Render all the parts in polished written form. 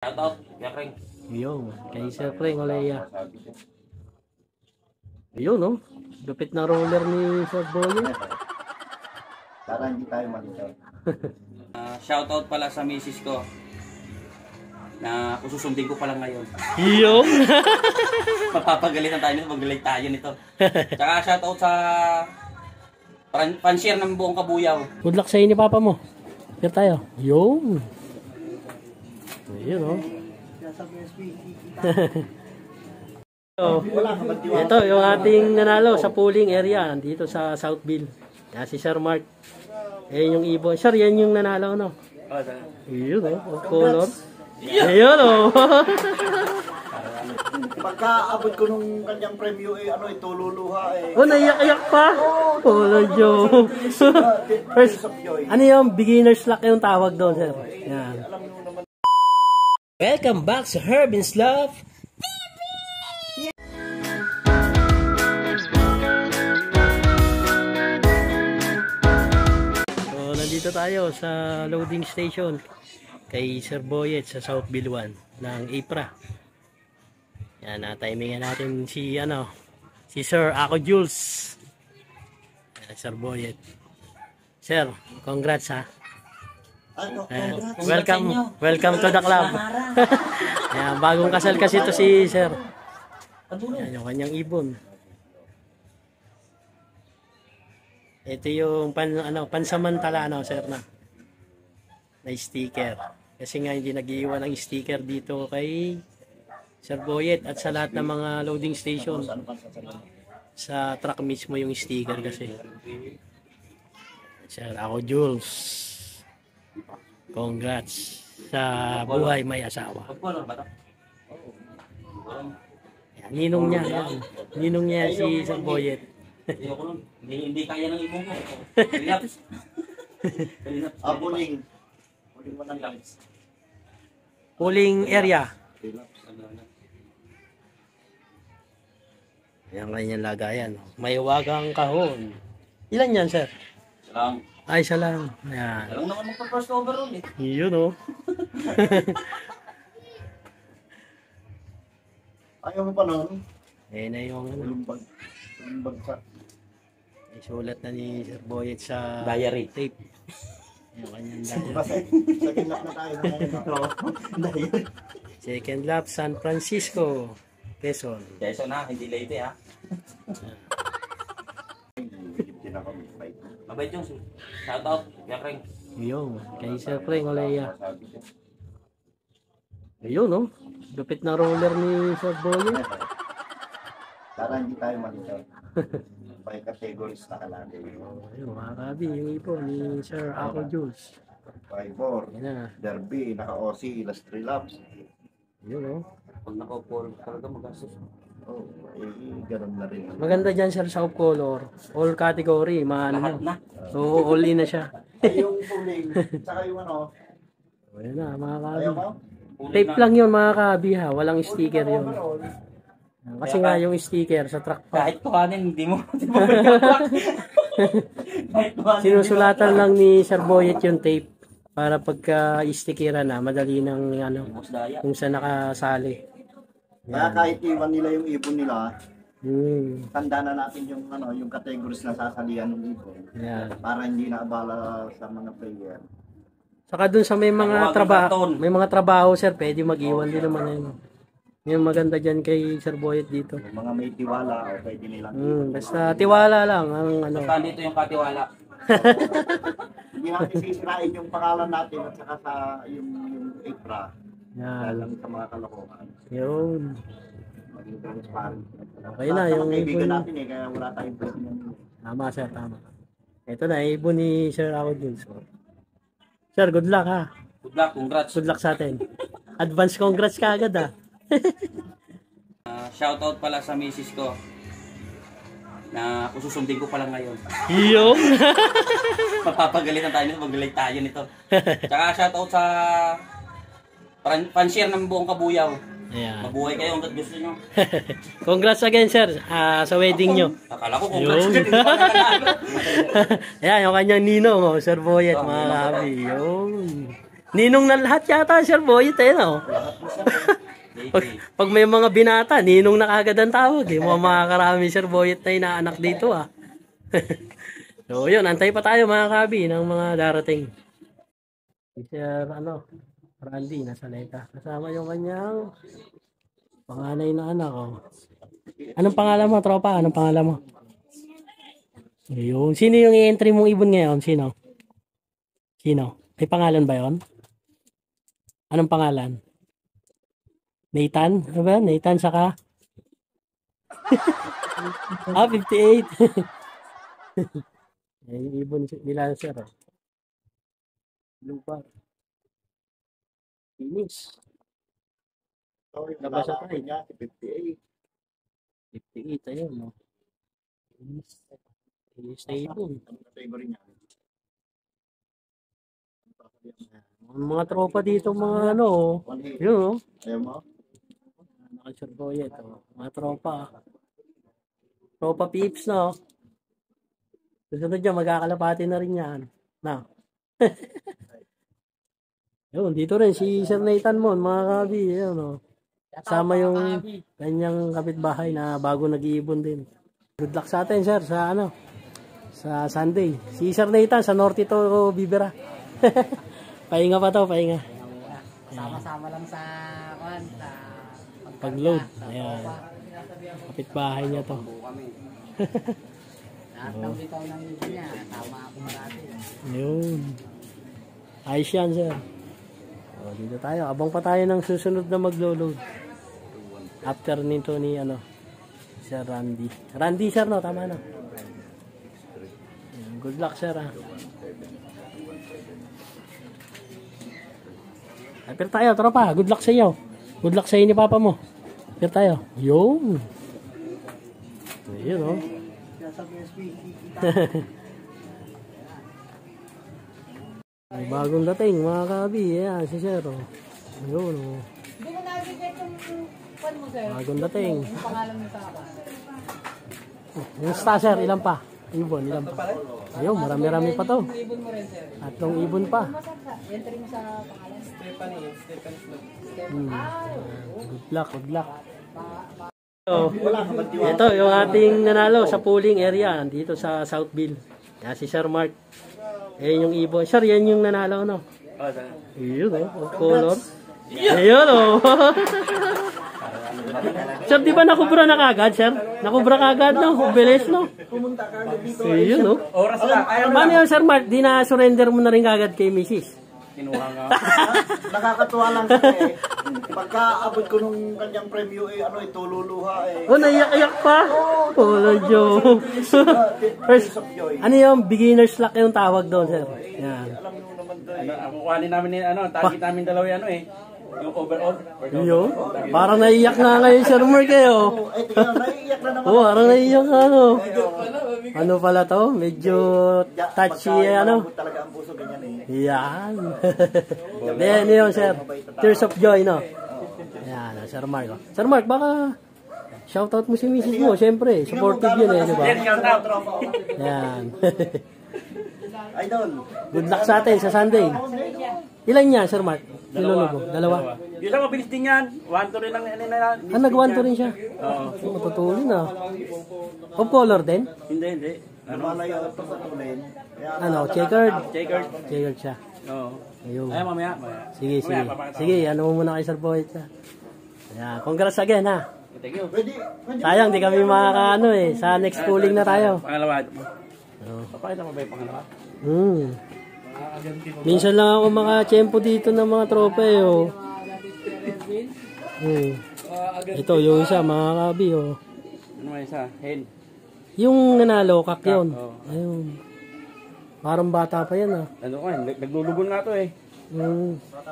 Shoutout, Yakring. Yun, kay Sir Frank Olea. Yun, no? Lupit na roller ni Sir Boy. Para hindi tayo malito. Shoutout pala sa misis ko na ususundin ko pala ngayon. Yun! Mapapagalitan tayo nito, mag-like tayo nito. Tsaka shoutout sa pan-share ng buong Kabuyaw. Good luck sa ni Papa mo. Share tayo. Yun! Ayun, no? So, ito yung ating nanalo sa pooling area dito sa Southville. Yan si Sir Mark. Ayan yung ibon. Sir, yan yung nanalo, no? Ayun, no? Of color. Ayun, no? Pagka-abot ko nung kanyang premyo, tululuha eh. Oh, naiyak-iyak pa? Oh, no joke. First, ano yung beginner's luck yung tawag doon, sir? Yan. Welcome back sa Herbin's Love TV! So, nandito tayo sa loading station kay Sir Boyet sa Southville 1 ng APRA. Yan, timingan natin si Sir Ako Jules. Yan, Sir Boyet. Sir, congrats ha. Welcome to the club. Yan, bagong kasal kasi ito si Sir. Yan yung kanyang ibon. Ito yung pansamantala sir na sticker. Kasi nga hindi nag-iwan ng sticker dito kay Sir Boyet at sa lahat ng mga loading station. Sa truck mismo yung sticker kasi. Sir Ako Jules. Congrats sa buhay may asawa. Yan, ninong niya. Yan. Ninong niya si Sir Boyet. Hindi kaya ng ibon ko. Puling. Pooling area. Yan kanyang lagayan. May wagang kahon. Ilan yan, sir? Lang. Ay, isa lang. Yan. Alam naman magpa-first overall eh. Yun, oh. Ayaw mo pa nun? Ayan na yung Bagsak. may sulat na ni Sir Boyet sa Diary. tape. Yung kanyang diary. Second lap na tayo. Second lap, San Francisco, Quezon. Quezon na, hindi late ha. Mabait yung shoutout, Yakring. Yun, kay Sir Frank Olea. Ayun, no? Lupit na roller ni Sir Boyet. Para hindi tayo malito. By categories na kalagi. Ayun, mga kabi, yung ibon ni Sir Ako Jules. Fiber, Yan na. Derby, naka-OC, last 3 laps. Yun, no? Pag naka-call, talaga magastos. Oh, ganun na rin. Maganda dyan, Sir, sa color. All category, Lahat na. Oo, all in na siya. Ay, yung puling, saka yung Ayun na, mga kabi. ayaw mo? Tape lang yun, mga kabi, ha. Walang sticker yun. Kasi nga yung sticker sa truck pa. Kahit kuhanin, hindi mo magkapak. Kahit kuhanin. Sinusulatan lang ni Sir Boyet yung tape para pagka istikira na, madali ng kung saan nakasali. Kaya kahit iwan nila yung ibon nila, tanda na natin yung yung categories na sasalihan ng ibon. Yan. Para hindi na abala sa mga player. Saka dun sa may mga trabaho, sir, pwede mag-iwan din naman yun. Yung maganda dyan kay Sir Boyet dito. Yung mga may tiwala, o pwede nilang Basta tiwala lang ang Basta dito yung katiwala. Hindi natin sisirain yung pangalan natin at saka sa yung IPRA. Yan. Lang sa mga kalokohan. Yun. Maging transparent. Okay na, yung kaibigan ibon. natin kaya wala tayong pwede ng Tama, sir, tama. Ito na, ibon ni Sir Ako Jules. Sir, good luck, ha. Good luck, congrats. Good luck sa atin. Advance congrats ka agad, ha. Shoutout pala sa misis ko na ususundin ko pala ngayon. Yo! Mapapagalitan tayo nito, mag-like tayo nito. Tsaka shoutout sa pan-share ng buong Kabuyaw. Ayan. Mabuhay kayo hanggat gusto nyo. Congrats again, sir, sa wedding nyo. Akala ko congrats Yun. ka din. Ayan, yung kanyang ninong, Sir Boyet, mga kabi. Yun. Ninong na lahat yata, Sir Boyet, eh, no? Pag may mga binata, ninong na kagad ang tawag, eh. Mga karami, Sir Boyet na inaanak dito, ah. So, yun, antay pa tayo, mga kabi, ng mga darating. Si Sir, Randy, nasa leta. Kasama yung kanyang panganay na anak, oh. Anong pangalan mo, tropa? Anong pangalan mo? Ayun. Sino yung i-entry mong ibon ngayon? Sino? May pangalan ba yon? Anong pangalan? Nathan? Ano ba? Nathan saka? 58. Yung ibon nila, sir. Lupa. Finish. Labas sa tayo. 58. 58, ayun, no? Finish na ibon. Favorite niya. Mga tropa dito, mga yun, no? Ayaw mo? Naka-surboyet, oh. Mga tropa. Tropa peeps, no? Susunod dyan, magkakalapati na rin yan. Na. Yun, dito rin, si Sir Nathan Mon, mga kabi, yun, no? Kasama yung kanyang kapitbahay na bago nag-iibon din. Good luck sa atin, sir, sa sa Sunday. Si Sir Nathan, sa Norte to bibira. Pahinga pa to, pahinga. Sama-sama lang sa pag-load. Ayan. Kapitbahay niya to. lahat ng bitaw ng ibon niya. Tama ako marami. Ayun. Ayos yan, sir. O, dito tayo. Abang pa tayo ng susunod na mag-load. After nito ni, Sir Randy. Randy, sir, no? Tama na. Ayan. Good luck, sir, ha? Pero tayo, tropa. Good luck sa iyo. Good luck sa iyo ni papa mo. Pero tayo. Yun. Ayun, oh. May bagong dating, mga kabi. Ayan, si Sir. Ayun, oh. Hindi mo nabigay itong pan mo, sir. Bagong dating. Yung pangalan mo sa akin. Yung star, sir. Ilan pa? Ibon, ilan pa? Ayun, marami-rami pa to. Yung ibon mo rin, sir. Atong ibon pa. Entry mo sa pangalan. Good luck, good luck. So, ito yung ating nanalo sa pooling area dito sa Southville. Yan si Sir Mark. Ayan yung ibon. Sir, yan yung nanalo, no? Yun, oh. Color. Ayun, oh. Sir, di ba nakubra na kagad, sir? Nakubra kagad, no? Bilis, no? Ayun, no? Oras na. Paano yun, Sir Mark? Di na-surrender mo na rin kagad kay Mrs. Kinuha nga. Nakakatuwa lang kasi pagka-abot ko nung kanyang premyo tululuha Oh, naiyak-iyak pa? Oh, no joke. First, ano yung beginner's luck yung tawag doon, sir? Yan. Alam mo naman to Kukuhanin namin target namin dalawa yung overall. Yun. Parang naiyak na ngayon, Sir Mark, kayo. tingnan, naiiyak na naman. Oh, parang naiyak na, Ano pala to? Medyo touchy, Malambot talaga ang puso ganyan eh. Yan. Then, yun, sir. Tears of joy, no? Yan, Sir Mark. Sir Mark, baka shoutout mo si Mrs. mo, syempre. Supportive yun eh, di ba? Yan. Idol. Good luck sa atin sa Sunday. Ilan niya, Sir Mark? Nilulubo? Dalawa? Yung isa mabilis din yan. 1-2 rin lang. Nag-1 to rin siya. Oo. Matutulin, Of color din? Hindi. Lumalayo ito sa tulin. Checkered? Checkered. Checkered siya. Oo. Ayun. Ay, mamaya. Sige. Sige, ano mo muna kay Sir Boyet siya. Yeah, congrats again, ha? Thank you. Pwede. Sayang, di kami makakaano eh. Sa next schooling na tayo. Pangalawa. Oh. Papakita mo ba yung pangalawa? Minsan lang ako makachempo dito ng mga tropa eh, oh. Ito, yung isa, mga kabi, oh. Ano may isa? Hen. Yung nanalo, kak yun. Oo. Ayun. Parang bata pa yan, ah. Ano ka, naglulugon nga to eh.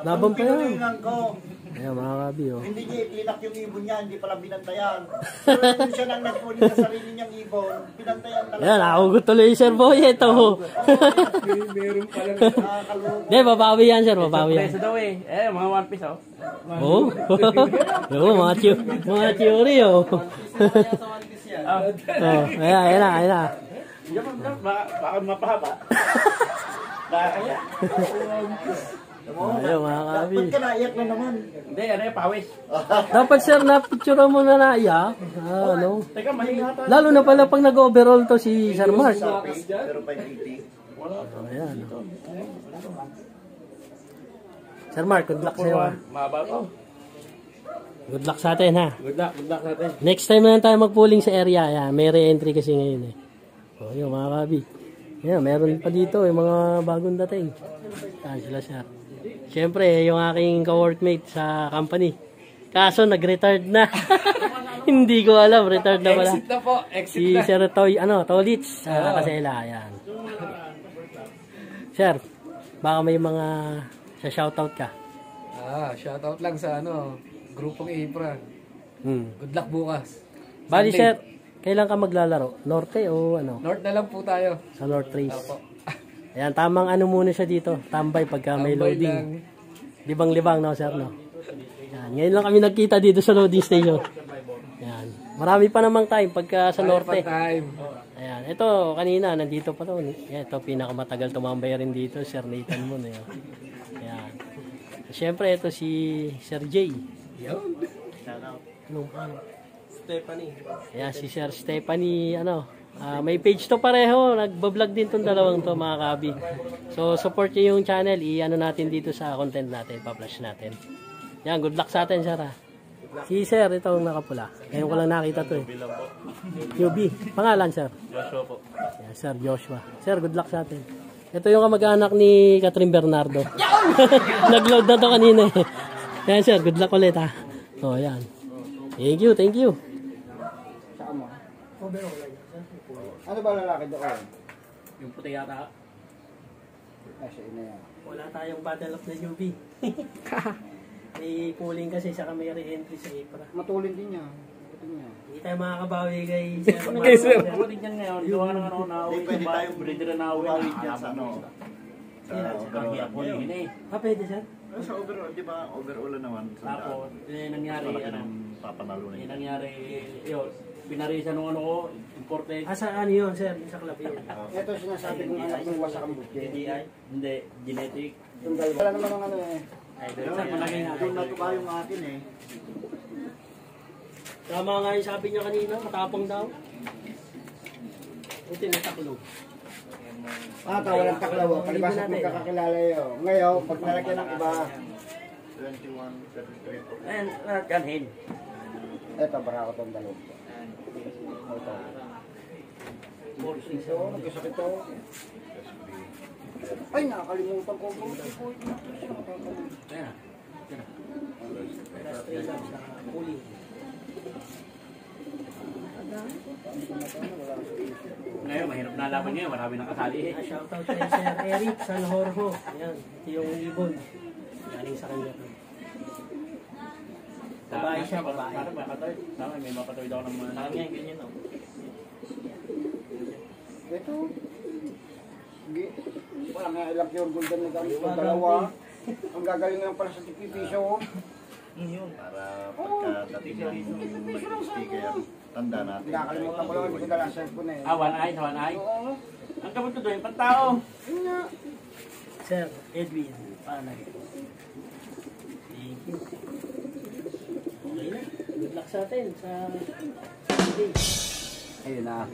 Laban pa yan. Pinulingan ko. Ayan, mga kabi, oh. Hindi niya ilinak yung ibon niya, hindi pala binantayan. Pero kung siya nang nagpunin sa sarili niyang ibon, binantayan talaga. Ayan, nakakugot tuloy yung Sir Boyet, oh. Meron pala nakakalungkot. Hindi, babawi yan, sir, babawi yan. Preso daw eh. Mga one piece oh. Oo. Oo, mga theory, oh. Ayan na. Baka mapahaba. Kaya. Ayun mga kabi. Ba't ka naiyak na naman? Hindi, ano yung pawis? Dapat sir, napicture mo na naiyak. Ano? Teka, mali yata. Lalo na pala pag nag-overall to si Sir Mark. Pero 580. Ayan. Sir Mark, good luck sa'yo ha. Mahaba to. Good luck sa atin ha. Good luck natin. Next time na lang tayo mag-pooling sa area. Ayan, may re-entry kasi ngayon eh. O yun mga kabi. Ayan, meron pa dito yung mga bagong dating. Ayan sila sir. Siyempre, yung aking ka-workmate sa company. Kaso nag-retired na. Hindi ko alam, retired na pala. Exit na po, exit Si na. Sir Tolitz, Kasela, ayan. Sir, baka may mga sa shoutout ka. Shoutout lang sa grupong Ibra. Good luck bukas. Bali Sunday. sir, kailan ka maglalaro? Norte o ano? North na lang po tayo. Sa North Race. Opo. Ayan, tamang ano muna siya dito. Tambay pagka may Tambay loading. lang. Libang-libang no, sir, no? Ayan, ngayon lang kami nagkita dito sa loading station. Ayan. Marami pa namang time pagka sa Norte. Time. Ayan, ito kanina nandito pa to. Ayan, ito pinakamatagal tumambay rin dito, Sir Nathan Moon. Ayan. Siyempre ito si Sir J. Stephanie. Ayan, si Sir Stephanie, may page to pareho. Nagbablog din tong dalawang to mga kabi. So, support nyo yung channel. I-ano natin dito sa content natin. Pa-flash natin. Yan, good luck sa atin, Sir. Si Sir, itong nakapula. Ngayon ko lang nakita to eh. Newbie. Pangalan, Sir? Joshua po. Yan, Sir Joshua. Sir, good luck sa atin. Ito yung kamag-anak ni Catherine Bernardo. Nag-load na to kanina eh. Yan, Sir. Good luck ulit ha. O, yan. Thank you, thank you. Ano ba lalaki doon? Yung puti yata. Nasa ina yan. Wala tayong battle of the newbie. May pooling kasi sa may re-entry sa Ipra. Matulin din niya. Hindi tayo makakabawi kay Sir. Okay, sir. Puti niyan ngayon. Gawa ng nauwi. Pwede tayong breeder na nauwi. Uwi dyan sa Kaya po yun eh. Pwede, Sir? Sa overall, di ba? Overall naman. Tapos, nangyari, Papanalo na yun. nangyari, yun, pinarisa nung ko, imported. Sa ano yun, Sir? Sa club yun. Ito sinasabi kong anak ng wasak ang butke. Hindi, genetic. Yung dalawa. Wala naman ang eh. Sa palagay nga. Yung natuka yung akin eh. Tama nga yung sabi niya kanina, matapang daw. Buti nataklog. Walang taklaw. Palibas at magkakakilala yun. Ngayon, pag nalagyan ng iba. 21, 33 po. Ayan, ganhin. Ito, baka ako itong dalawa. Ito. Ito, nagkasakit ako. Ay, nakakalimutan ko. Ayan. Ngayon, mahirap na laban ngayon. Marami nang kasali eh. Shoutout kay Sir Eric Sanjorjo. Ayan, ito yung ibon. Galing sa kanya. Babae siya, babae. Parang makatoy. Tama, may makatoy daw ng mga Parang yan, ganyan o. Ito. Wala nga ilang pure golden na gamit ko. Dalawa. Ang gagaling lang pala sa tipipiso. Para pagkadating ng mag-sticker, tanda natin. Nakakalimutan ko lang, hindi ko dala sa cellphone eh. one eye, sa one eye. Oo. Ang kabunto doon, yung pantao. Yun nga. Sir Edwin, paano? Thank you. Okay na. Good luck sa atin sa day. Ayun na.